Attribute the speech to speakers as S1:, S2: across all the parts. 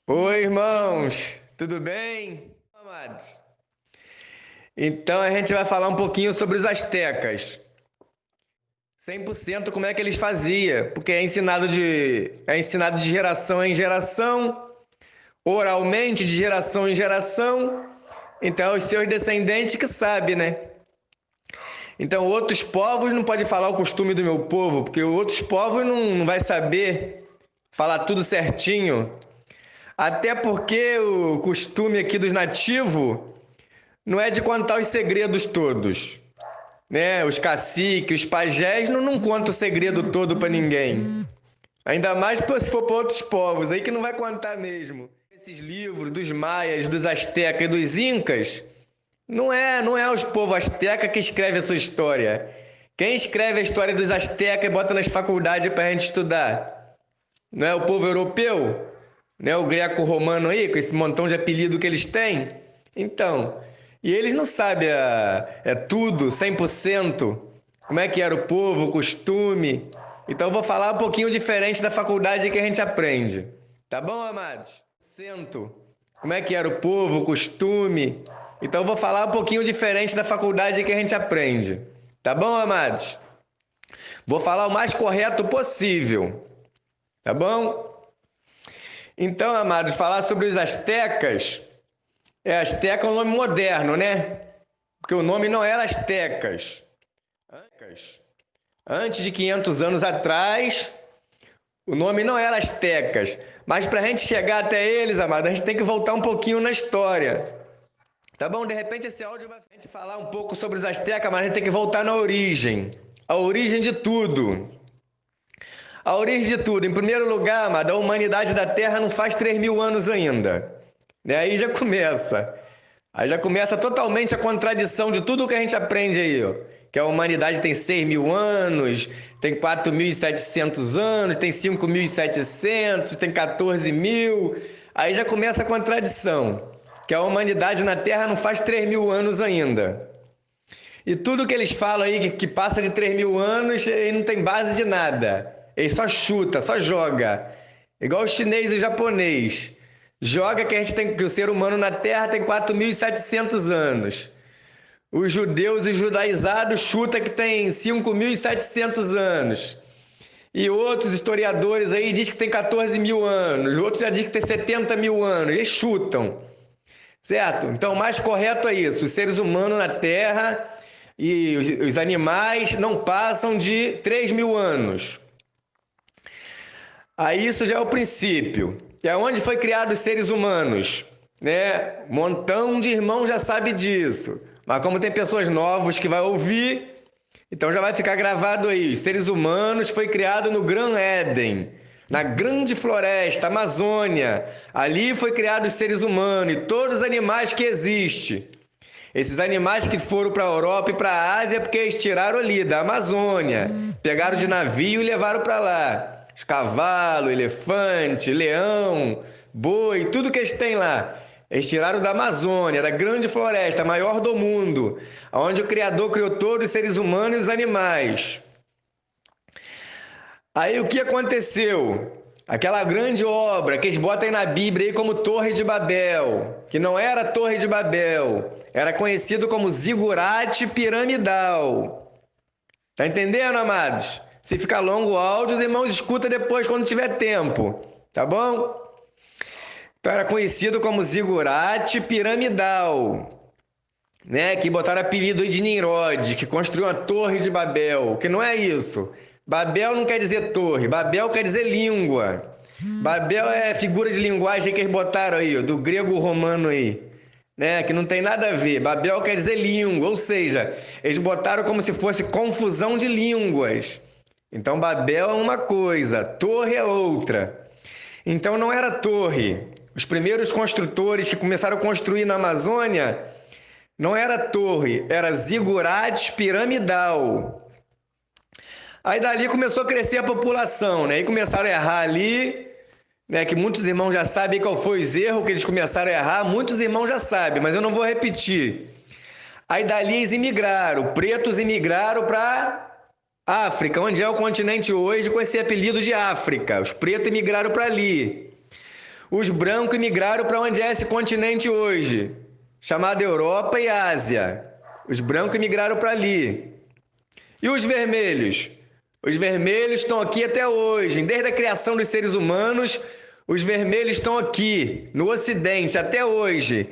S1: Oi, irmãos, tudo bem? Amados. Então a gente vai falar um pouquinho sobre os astecas. 100% como é que eles faziam, porque é ensinado de geração em geração, oralmente de geração em geração. Então os seus descendentes que sabem, né? Então outros povos não podem falar o costume do meu povo, porque outros povos não vai saber falar tudo certinho. Até porque o costume aqui dos nativos não é de contar os segredos todos, né? Os caciques, os pajés não contam o segredo todo para ninguém. Ainda mais se for para outros povos, aí que não vai contar mesmo. Esses livros dos maias, dos astecas e dos incas, não é os povos asteca que escreve a sua história. Quem escreve a história dos astecas e bota nas faculdades para a gente estudar? Não é o povo europeu? Não é o greco-romano aí, com esse montão de apelido que eles têm? Então, e eles não sabem tudo, 100%, como é que era o povo, o costume. Então, eu vou falar um pouquinho diferente da faculdade que a gente aprende. Tá bom, amados? Como é que era o povo, o costume. Então, eu vou falar um pouquinho diferente da faculdade que a gente aprende. Tá bom, amados? Vou falar o mais correto possível. Tá bom? Então, amados, falar sobre os astecas. Asteca é um nome moderno, né? Porque o nome não era astecas. Antes de 500 anos atrás, o nome não era astecas. Mas para a gente chegar até eles, amado, a gente tem que voltar um pouquinho na história. Tá bom? De repente esse áudio vai a gente falar um pouco sobre os astecas, mas a gente tem que voltar na origem. A origem de tudo. A origem de tudo. Em primeiro lugar, amado, a humanidade da Terra não faz 3.000 anos ainda. Né? Aí já começa. Aí já começa totalmente a contradição de tudo que a gente aprende aí, ó. Que a humanidade tem 6.000 anos, tem 4.700 anos, tem 5.700, tem 14.000. Aí já começa a contradição. Que a humanidade na Terra não faz 3.000 anos ainda. E tudo que eles falam aí que passa de 3.000 anos, aí não tem base de nada. Ele só chuta, só joga. Igual o chinês e o japonês. Joga que a gente tem que o ser humano na Terra tem 4.700 anos. Os judeus e judaizados chuta que tem 5.700 anos. E outros historiadores aí diz que tem 14.000 anos. Outros já diz que tem 70.000 anos. Eles chutam. Certo? Então, o mais correto é isso. Os seres humanos na Terra e os animais não passam de 3.000 anos. Aí isso já é o princípio. E aonde foi criado os seres humanos? Né? Um montão de irmãos já sabe disso. Mas como tem pessoas novas que vai ouvir, então já vai ficar gravado aí. Os seres humanos foi criado no Gran Éden, na grande floresta, Amazônia. Ali foi criado os seres humanos e todos os animais que existem. Esses animais que foram para a Europa e para a Ásia porque eles tiraram ali da Amazônia, pegaram de navio e levaram para lá. Os cavalos, elefante, leão, boi, tudo que eles têm lá. Eles tiraram da Amazônia, da grande floresta, a maior do mundo, onde o Criador criou todos os seres humanos e os animais. Aí o que aconteceu? Aquela grande obra que eles botam aí na Bíblia aí como Torre de Babel, que não era Torre de Babel, era conhecido como zigurate piramidal. Tá entendendo, amados? Se ficar longo o áudio, os irmãos escuta depois quando tiver tempo, tá bom? Então era conhecido como zigurate piramidal, né? Que botaram apelido aí de Nimrod, que construiu uma Torre de Babel, que não é isso. Babel não quer dizer torre, Babel quer dizer língua. Babel é figura de linguagem que eles botaram aí, ó, do grego romano aí, né? Que não tem nada a ver. Babel quer dizer língua, ou seja, eles botaram como se fosse confusão de línguas. Então Babel é uma coisa, torre é outra. Então não era torre. Os primeiros construtores que começaram a construir na Amazônia não era torre, era zigurate piramidal. Aí dali começou a crescer a população, né? Aí começaram a errar ali, né? Que muitos irmãos já sabem qual foi os erros que eles começaram a errar, muitos irmãos já sabem, mas eu não vou repetir. Aí dali eles imigraram, pretos imigraram para África, onde é o continente hoje com esse apelido de África. Os pretos imigraram para ali. Os brancos migraram para onde é esse continente hoje, chamado Europa e Ásia. Os brancos migraram para ali. E os vermelhos? Os vermelhos estão aqui até hoje. Desde a criação dos seres humanos, os vermelhos estão aqui, no Ocidente, até hoje.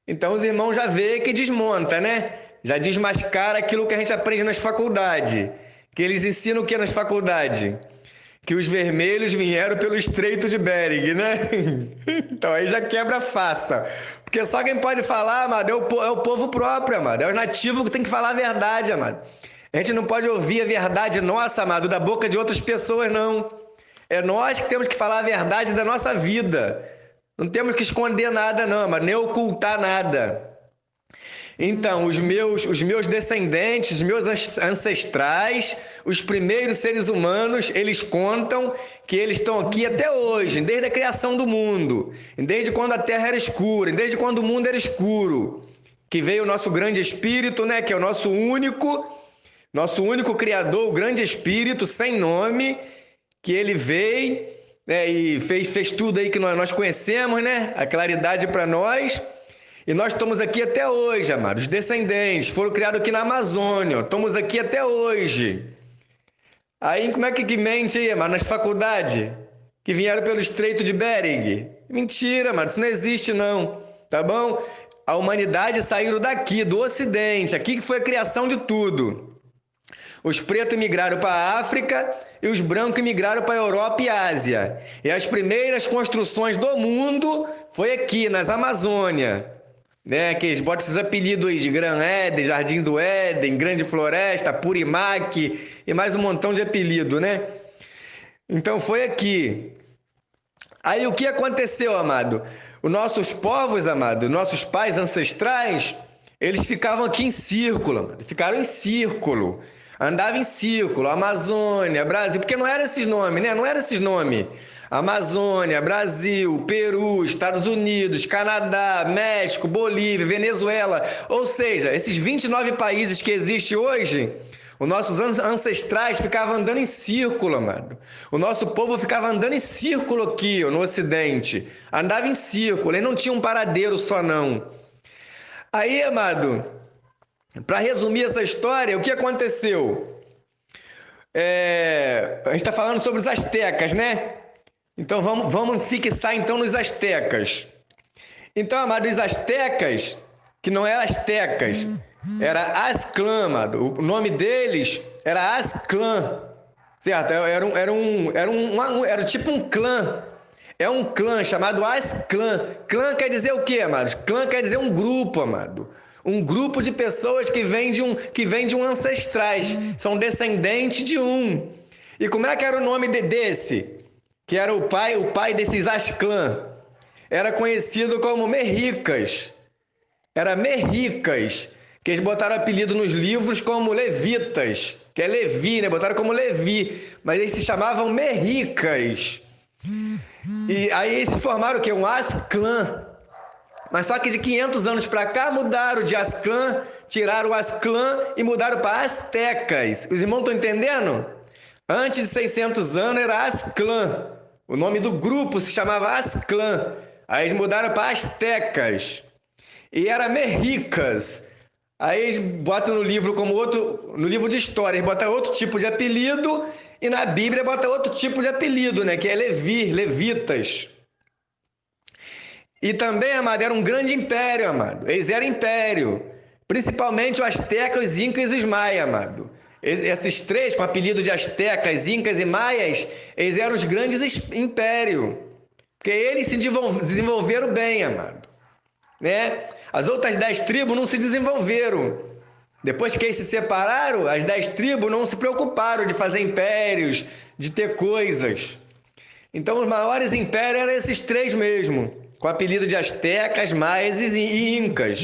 S1: Então os irmãos já vê que desmonta, né? Já desmascara aquilo que a gente aprende nas faculdades. Que eles ensinam o que nas faculdades? Que os vermelhos vieram pelo Estreito de Bering, né? Então aí já quebra a faça. Porque só quem pode falar, amado, é o povo próprio, amado. É os nativos que tem que falar a verdade, amado. A gente não pode ouvir a verdade nossa, amado, da boca de outras pessoas, não. É nós que temos que falar a verdade da nossa vida. Não temos que esconder nada, não, amado, nem ocultar nada. Então, os meus descendentes, os meus ancestrais, os primeiros seres humanos, eles contam que eles estão aqui até hoje, desde a criação do mundo, desde quando a terra era escura, desde quando o mundo era escuro, que veio o nosso grande espírito, né, que é o nosso único criador, o grande espírito, sem nome, que ele veio, né, e fez tudo aí que nós conhecemos, né, a claridade para nós. E nós estamos aqui até hoje, amados. Os descendentes foram criados aqui na Amazônia. Estamos aqui até hoje. Aí, como é que mente aí, amado? Nas faculdades? Que vieram pelo Estreito de Bering? Mentira, amado. Isso não existe, não. Tá bom? A humanidade saiu daqui, do Ocidente. Aqui que foi a criação de tudo. Os pretos migraram para a África e os brancos migraram para a Europa e Ásia. E as primeiras construções do mundo foi aqui, nas Amazônias. Né, que eles botam esses apelidos aí de Gran Éden, Jardim do Éden, Grande Floresta, Purimac e mais um montão de apelido, né? Então foi aqui. Aí o que aconteceu, amado? Os nossos povos, amado, nossos pais ancestrais, eles ficavam aqui em círculo, amado. Ficaram em círculo. Andavam em círculo, Amazônia, Brasil, porque não eram esses nomes, né? Não eram esses nomes. Amazônia, Brasil, Peru, Estados Unidos, Canadá, México, Bolívia, Venezuela. Ou seja, esses 29 países que existem hoje, os nossos ancestrais ficavam andando em círculo, amado. O nosso povo ficava andando em círculo aqui, no Ocidente. Andava em círculo, ele não tinha um paradeiro só, não. Aí, amado, para resumir essa história, o que aconteceu? A gente está falando sobre os astecas, né? Então vamos fixar então nos astecas. Então, amado, os astecas, que não eram astecas, era Aztlán, amado. O nome deles era Aztlán, certo? Era tipo um clã. É um clã chamado Aztlán. Clã quer dizer o quê, amado? Clã quer dizer um grupo, amado. Um grupo de pessoas que vem de um ancestrais. São descendentes de um. E como é que era o nome desse? Que era o pai desses Aztlán, era conhecido como Merricas. Era Merricas, que eles botaram apelido nos livros como Levitas, que é Levi, né? Botaram como Levi, mas eles se chamavam Merricas. E aí eles formaram o quê? Um Aztlán. Mas só que de 500 anos para cá mudaram de Aztlán, tiraram o Aztlán e mudaram para Astecas. Os irmãos estão entendendo? Antes de 600 anos era Aztlán. O nome do grupo se chamava Aztlán. Aí eles mudaram para Astecas. E era Merricas. Aí eles botam no livro no livro de história, eles botam outro tipo de apelido e na Bíblia botam outro tipo de apelido, né? Que é Levitas. E também, amado, era um grande império, amado. Eles eram império. Principalmente os astecas, os incas e os maias, amado. Esses três, com o apelido de astecas, incas e maias, eles eram os grandes impérios. Porque eles se desenvolveram bem, amado. Né? As outras 10 tribos não se desenvolveram. Depois que eles se separaram, as 10 tribos não se preocuparam de fazer impérios, de ter coisas. Então os maiores impérios eram esses três mesmo, com o apelido de astecas, maias e incas.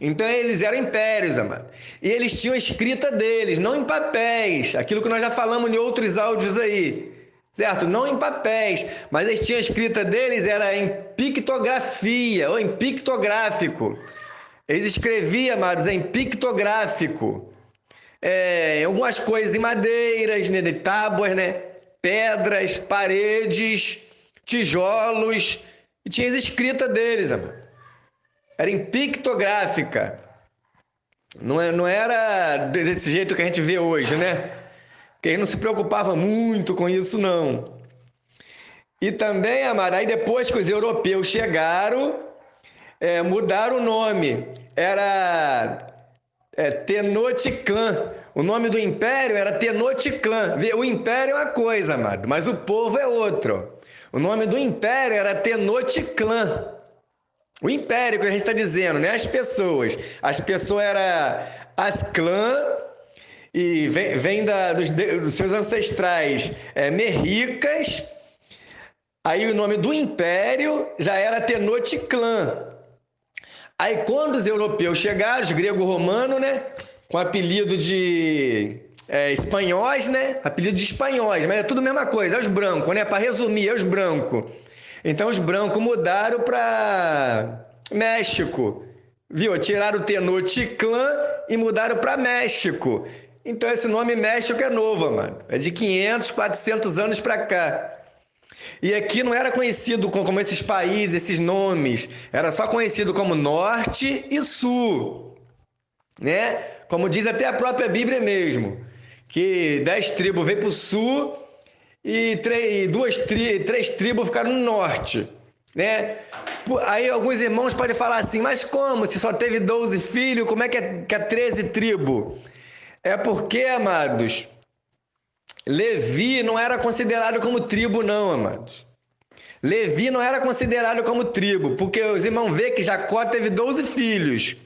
S1: Então eles eram impérios, amado. E eles tinham a escrita deles, não em papéis. Aquilo que nós já falamos em outros áudios aí. Certo? Não em papéis. Mas eles tinham a escrita deles, era em pictografia, ou em pictográfico. Eles escreviam, amados, em pictográfico. Algumas coisas em madeiras, né, de tábuas, né? Pedras, paredes. tijolos, e tinha as escritas deles, amado. Era em pictográfica. Não era desse jeito que a gente vê hoje, né? Quem não se preocupava muito com isso, não. E também, amado, aí depois que os europeus chegaram, mudaram o nome. Era Tenochtitlan. O nome do império era Tenochtitlan. O império é uma coisa, amado, mas o povo é outro. O nome do império era Tenochtitlan. O império que a gente está dizendo, né? As pessoas. As pessoas eram as clãs e vem dos seus ancestrais merricas. Aí o nome do império já era Tenochtitlan. Aí quando os europeus chegaram, os grego-romanos, né? Com apelido de espanhóis, né? Apelido de espanhóis, mas é tudo a mesma coisa, é os brancos, né? Para resumir, é os brancos. Então os brancos mudaram para México, viu? Tiraram o Tenochtitlan e mudaram para México. Então esse nome México é novo, mano. É de 500, 400 anos para cá. E aqui não era conhecido como esses países, esses nomes. Era só conhecido como Norte e Sul, né? Como diz até a própria Bíblia mesmo, que 10 tribos veio para o Sul e 3 tribos ficaram no Norte, né? Aí alguns irmãos podem falar assim, mas como? Se só teve 12 filhos, como é que é 13 tribos? É porque, amados, Levi não era considerado como tribo, não, amados. Levi não era considerado como tribo, porque os irmãos vê que Jacó teve 12 filhos.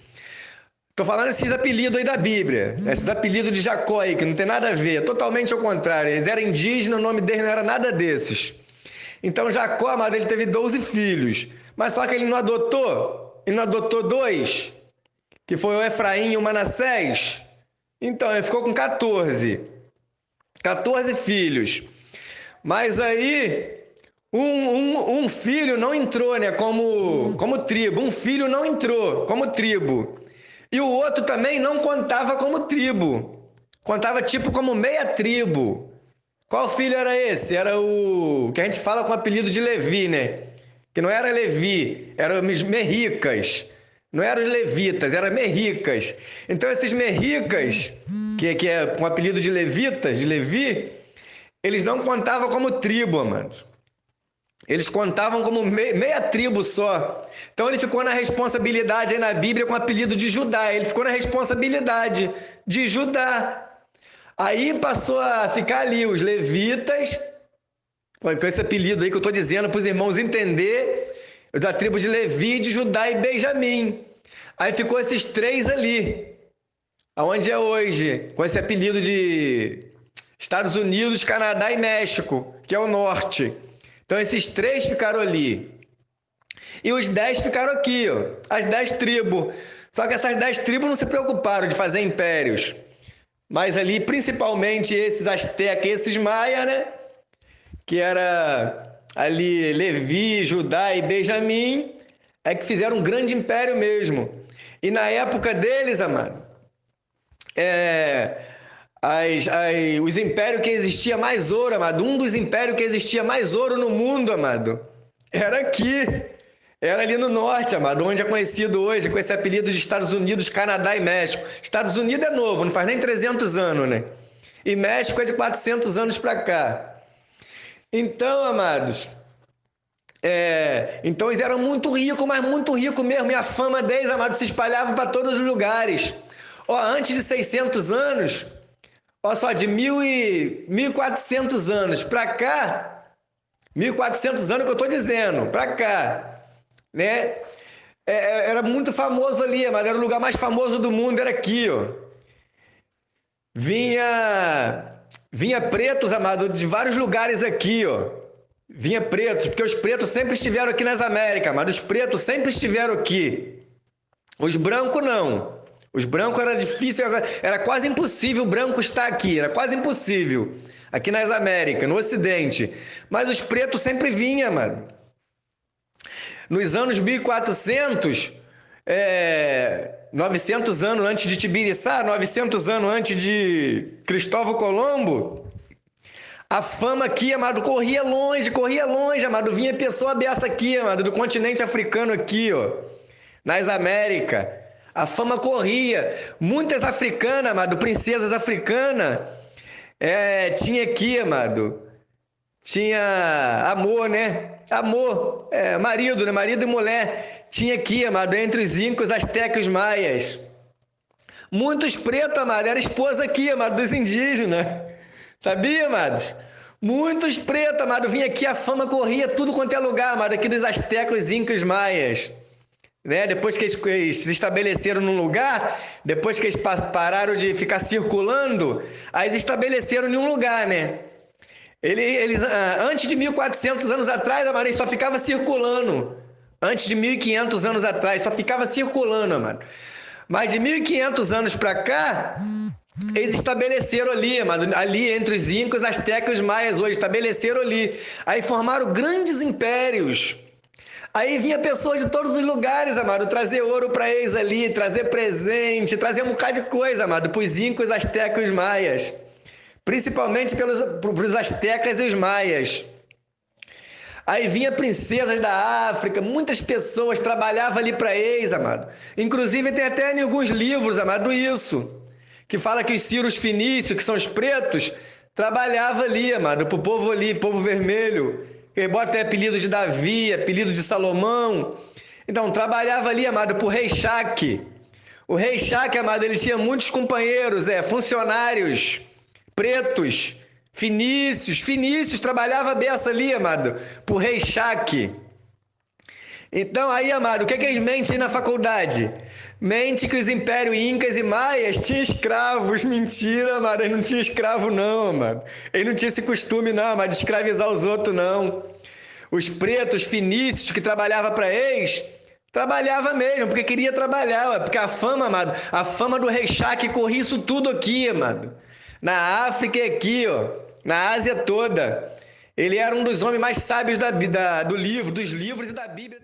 S1: Estou falando esses apelidos aí da Bíblia, esses apelidos de Jacó aí, que não tem nada a ver, totalmente ao contrário. Eles eram indígenas, o nome deles não era nada desses. Então Jacó, amado, ele teve 12 filhos, mas só que ele não adotou 2, que foi o Efraim e o Manassés. Então ele ficou com 14 filhos. Mas aí um filho não entrou, né, como tribo. Um filho não entrou como tribo. E o outro também não contava como tribo. Contava tipo como meia tribo. Qual filho era esse? Era o que a gente fala com o apelido de Levi, né? Que não era Levi, eram os merricas. Não eram os levitas, eram merricas. Então esses merricas, que é com o apelido de levitas, de Levi, eles não contavam como tribo, amados. Eles contavam como meia tribo só. Então ele ficou na responsabilidade aí na Bíblia com o apelido de Judá. Ele ficou na responsabilidade de Judá. Aí passou a ficar ali os levitas, com esse apelido aí que eu estou dizendo para os irmãos entender, da tribo de Levi, de Judá e Benjamim. Aí ficou esses 3 ali, aonde é hoje, com esse apelido de Estados Unidos, Canadá e México, que é o norte. Então esses 3 ficaram ali. E os 10 ficaram aqui, ó, as 10 tribos. Só que essas 10 tribos não se preocuparam de fazer impérios. Mas ali, principalmente esses astecas, esses maia, né? Que era ali Levi, Judá e Benjamim, é que fizeram um grande império mesmo. E na época deles, amado, os impérios que existia mais ouro, amado, um dos impérios que existia mais ouro no mundo, amado, era aqui. Era ali no norte, amado, onde é conhecido hoje com esse apelido de Estados Unidos, Canadá e México. Estados Unidos é novo, não faz nem 300 anos, né? E México é de 400 anos para cá. Então, amados, então eles eram muito ricos, mas muito ricos mesmo. E a fama deles, amados, se espalhava para todos os lugares. Ó, antes de 600 anos, ó só, de 1.400 anos para cá, 1.400 anos que eu estou dizendo, para cá, né? Era muito famoso ali, mas era o lugar mais famoso do mundo, era aqui, ó. Vinha pretos, amado, de vários lugares aqui, ó. Vinha pretos, porque os pretos sempre estiveram aqui nas Américas, mas os pretos sempre estiveram aqui. Os brancos não. Os brancos era difícil, era quase impossível o branco estar aqui, era quase impossível. Aqui nas Américas, no Ocidente. Mas os pretos sempre vinham, mano. Nos anos 1400, 900 anos antes de Tibiriçá, 900 anos antes de Cristóvão Colombo, A fama aqui, amado, corria longe, amado. Vinha pessoa dessa aqui, amado, do continente africano aqui, ó, nas Américas. A fama corria. Muitas africanas, amado, princesas africanas, tinha aqui, amado. Tinha amor, né? Amor, marido, né? Marido e mulher. Tinha aqui, amado, entre os incas, astecas e os maias. Muitos pretos, amado, era esposa aqui, amado, dos indígenas. Sabia, amados? Muitos pretos, amado, vinha aqui, a fama corria tudo quanto é lugar, amado, aqui dos astecas, incas, maias. Né? Depois que eles se estabeleceram num lugar, depois que eles pararam de ficar circulando, aí eles estabeleceram em um lugar, né? Eles antes de 1400 anos atrás, amado, eles só ficava circulando. Antes de 1500 anos atrás, só ficava circulando, amado. Mas de 1500 anos para cá, eles estabeleceram ali, amado, ali entre os incas, astecas e os maias hoje, estabeleceram ali. Aí formaram grandes impérios. Aí vinha pessoas de todos os lugares, amado, trazer ouro para eles ali, trazer presente, trazer um bocado de coisa, amado, para os incas, astecas e os maias. Principalmente para os astecas e os maias. Aí vinha princesas da África, muitas pessoas trabalhavam ali para eles, amado. Inclusive tem até em alguns livros, amado, isso. Que fala que os sírios fenícios, que são os pretos, trabalhavam ali, amado, pro povo ali, povo vermelho. Ele bota até apelido de Davi, apelido de Salomão. Então, trabalhava ali, amado, pro rei Shaque. O rei Shaque, amado, ele tinha muitos companheiros, funcionários pretos, fenícios, trabalhava dessa ali, amado, pro rei Shaque. Então, aí, amado, o que eles mentem aí na faculdade? Mente que os impérios incas e maias tinham escravos. Mentira, amado, eles não tinham escravo não, amado. Eles não tinham esse costume não, amado, de escravizar os outros não. Os pretos, fenícios que trabalhavam para eles, trabalhava mesmo, porque queria trabalhar, porque a fama, amado, a fama do rei Shaque corria isso tudo aqui, amado. Na África e aqui, ó, na Ásia toda. Ele era um dos homens mais sábios dos livros e da Bíblia.